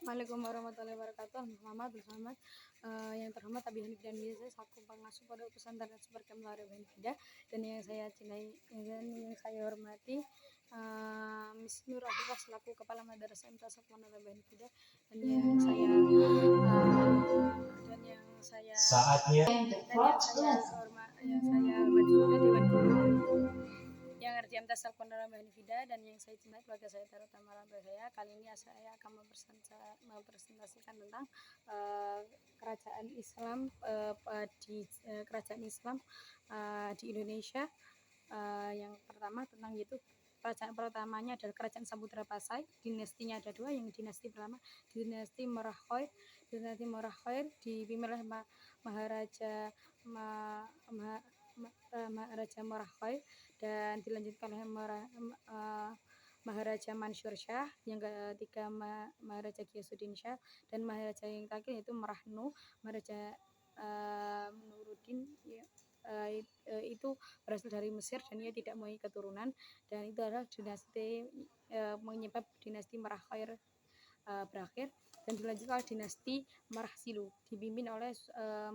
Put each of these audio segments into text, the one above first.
Waalaikumsalam warahmatullahi wabarakatuh. Muhammad Muhammad yang terhormat Abi Hanif dan saya selaku pengasuh Pondok Pesantren Asbar Kemlari Hanifida, dan yang saya cintai dan yang saya hormati Miss Nur Afifah selaku Kepala Madrasah Imtaz Pondok Hanifida, dan yang saya dan yang saya Saatnya hormati juga Dewan Guru yang ngerti Imtaz Pondok Hanifida, dan yang saya cintai keluarga saya terutama orang tua saya. Kali ini saya akan mempresentasikan tentang kerajaan Islam kerajaan Islam di Indonesia. Yang pertama tentang yaitu kerajaan pertamanya adalah Kerajaan Samudra Pasai. Dinastinya ada dua, yang dinasti pertama dinasti Merahkhoir. Dinasti Merahkhoir dipimpin oleh Maharaja Maharaja Merahkhoir, dan dilanjutkan oleh Maharaja Mansur Shah, yang ketiga Maharaja Ghiyasuddin Shah, dan Maharaja yang terakhir yaitu Merahnu Maharaja Nuruddin ya. Itu berasal dari Mesir dan ia tidak mempunyai keturunan, dan itu adalah dinasti menyebab dinasti Merahkhoir berakhir, dan dilanjutkan oleh dinasti Marahsilu dipimpin oleh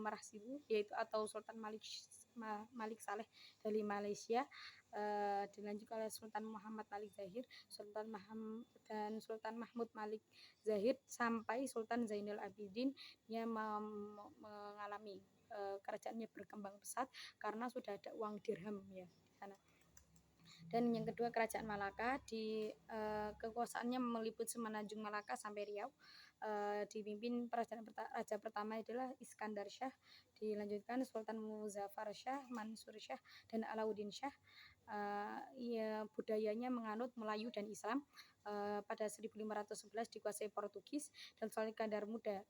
Marahsilu yaitu atau Sultan Malik Saleh dari Malaysia, dilanjutkan oleh Sultan Muhammad Malik Zahir, dan Sultan Mahmud Malik Zahid sampai Sultan Zainal Abidin yang mengalami kerajaannya berkembang pesat karena sudah ada uang dirham ya di sana. Dan yang kedua Kerajaan Malaka, di kekuasaannya meliputi Semenanjung Malaka sampai Riau. Dipimpin raja pertama adalah Iskandar Shah, dilanjutkan Sultan Muzaffar Shah, Mansur Shah, dan Alauddin Shah. Budayanya menganut Melayu dan Islam. Pada 1511 dikuasai Portugis dan Sultan Iskandar Muda.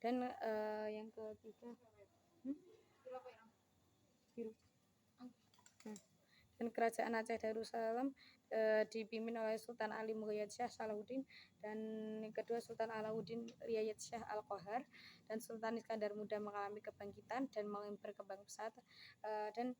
Dan yang ketiga dan Kerajaan Aceh Darussalam dipimpin oleh Sultan Ali Mughayat Shah Salahuddin, dan yang kedua Sultan Alauddin Riayat Shah Al-Qahar, dan Sultan Iskandar Muda mengalami kebangkitan dan berkembang pesat, dan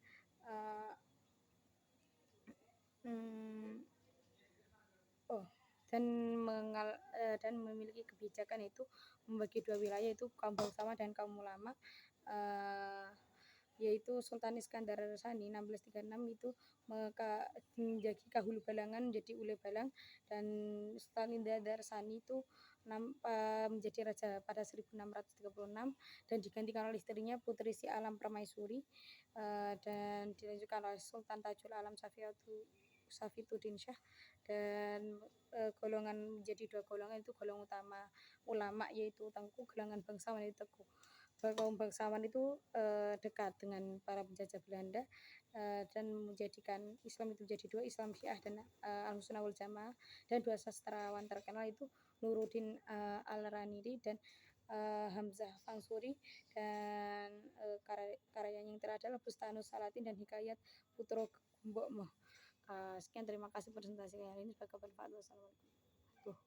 dan memiliki kebijakan itu membagi dua wilayah, yaitu kaum bangsawan dan kaum ulama. Yaitu Sultan Iskandar Sani 1636 itu menjadi Kahulu Balangan menjadi Ule Balang, dan Sultan Iskandar Sani itu menjadi raja pada 1636 dan digantikan oleh istrinya Putri Si Alam Permaisuri, dan dilanjutkan oleh Sultan Tajul Alam Safituddin Shah, dan golongan menjadi dua golongan, itu golongan utama ulama yaitu Tengku, golongan bangsawan yaitu Teguh. Kaum bangsawan itu dekat dengan para penjajah Belanda, dan menjadikan Islam itu menjadi dua, Islam Syiah dan Ahlussunnah wal Jamaah. Dan dua sastrawan terkenal itu Nuruddin Al-Raniri dan Hamzah Fansuri, dan karya yang terakhir adalah Bustanus Salatin dan Hikayat Putro Gembokmo. Sekian, terima kasih presentasi kali ini, semoga bermanfaat. Wassalamualaikum.